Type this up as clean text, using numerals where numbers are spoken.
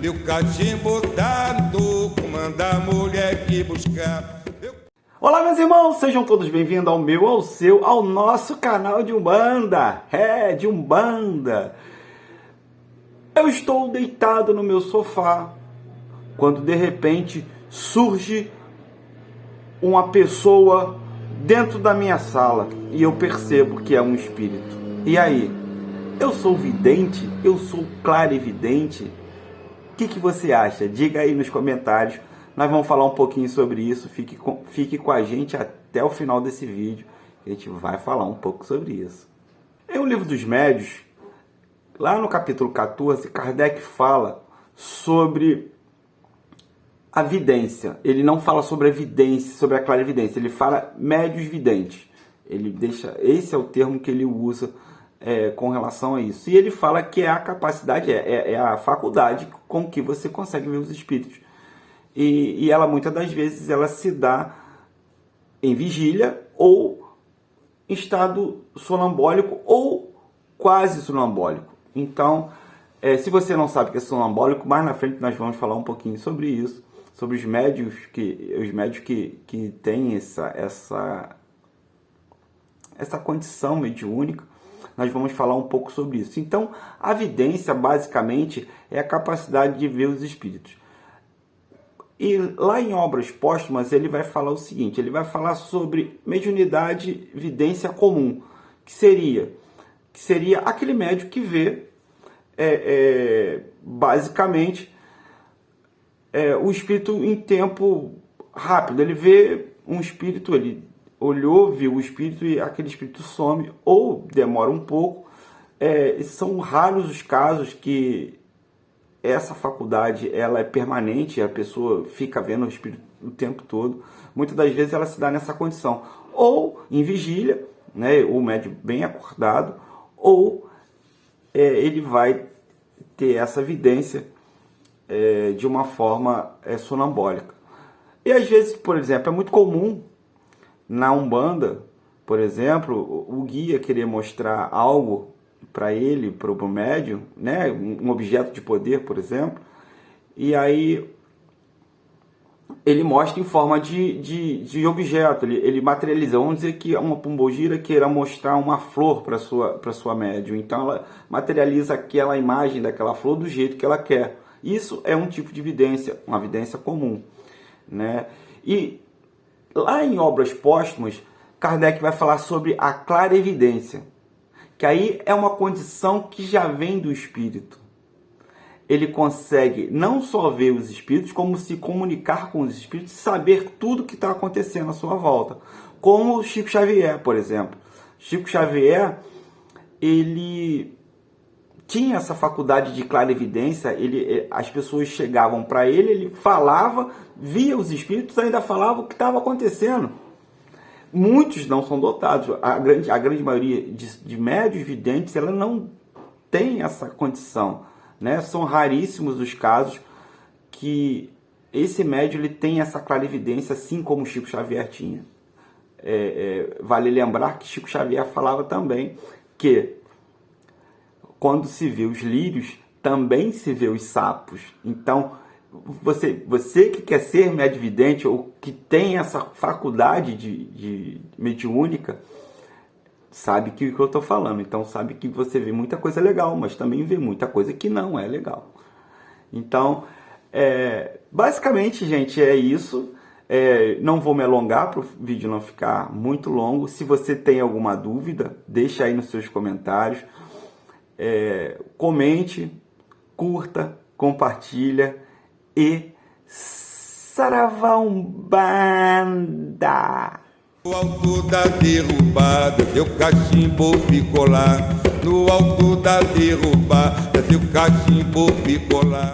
Meu cachimbo tá no toco, manda a mulher que buscar. Olá, meus irmãos, sejam todos bem-vindos ao meu, ao seu, ao nosso canal de Umbanda. De Umbanda. Eu estou deitado no meu sofá quando de repente surge uma pessoa dentro da minha sala e eu percebo que é um espírito. E aí? Eu sou vidente? Eu sou clarividente? O que você acha? Diga aí nos comentários. Nós vamos falar um pouquinho sobre isso. Fique com a gente até o final desse vídeo. A gente vai falar um pouco sobre isso. Em O Livro dos Médiuns, lá no capítulo 14, Kardec fala sobre a vidência. Ele não fala sobre a vidência, sobre a clarividência. Ele fala médios videntes. Esse é o termo que ele usa com relação a isso. E ele fala que é a capacidade, é a faculdade com que você consegue ver os espíritos. E ela, muitas das vezes, ela se dá em vigília ou em estado sonambólico ou quase sonambólico. Então, se você não sabe o que é sonambólico, mais na frente nós vamos falar um pouquinho sobre isso, sobre os médios que têm essa condição mediúnica. Nós vamos falar um pouco sobre isso. Então, a vidência, basicamente, é a capacidade de ver os espíritos. E lá em Obras Póstumas, ele vai falar o seguinte, ele vai falar sobre mediunidade, vidência comum, que seria aquele médium que vê, basicamente, o espírito em tempo rápido. Ele vê um espírito, ele olhou, viu o espírito e aquele espírito some ou demora um pouco. São raros os casos que essa faculdade ela é permanente, a pessoa fica vendo o espírito o tempo todo. Muitas das vezes ela se dá nessa condição, ou em vigília, né, o médium bem acordado, ou ele vai ter essa vidência de uma forma sonambólica. E às vezes, por exemplo, é muito comum na Umbanda, por exemplo, o guia querer mostrar algo para ele, para o médium, né? Um objeto de poder, por exemplo, e aí ele mostra em forma de objeto, ele materializa. Vamos dizer que uma pombogira queira mostrar uma flor para sua médium, então ela materializa aquela imagem daquela flor do jeito que ela quer. Isso é um tipo de vidência, uma vidência comum, né? E lá em Obras Póstumas, Kardec vai falar sobre a clarividência, que aí é uma condição que já vem do espírito. Ele consegue não só ver os espíritos, como se comunicar com os espíritos, saber tudo que está acontecendo à sua volta. Como Chico Xavier, por exemplo. Chico Xavier, ele tinha essa faculdade de clarividência. As pessoas chegavam para ele, ele falava, via os espíritos, ainda falava o que estava acontecendo. Muitos não são dotados, a grande maioria de médios videntes, ela não tem essa condição, né? São raríssimos os casos que esse médium ele tem essa clarividência, assim como Chico Xavier tinha. Vale lembrar que Chico Xavier falava também que quando se vê os lírios, também se vê os sapos. Então, você que quer ser medividente ou que tem essa faculdade de mediúnica, sabe que eu estou falando. Então, sabe que você vê muita coisa legal, mas também vê muita coisa que não é legal. Então, basicamente, gente, é isso. Não vou me alongar para o vídeo não ficar muito longo. Se você tem alguma dúvida, deixa aí nos seus comentários. Comente, curta, compartilha e saravá Umbanda! No alto da derrubada, seu cachimbo ficou lá. No alto da derrubada, seu cachimbo ficou lá.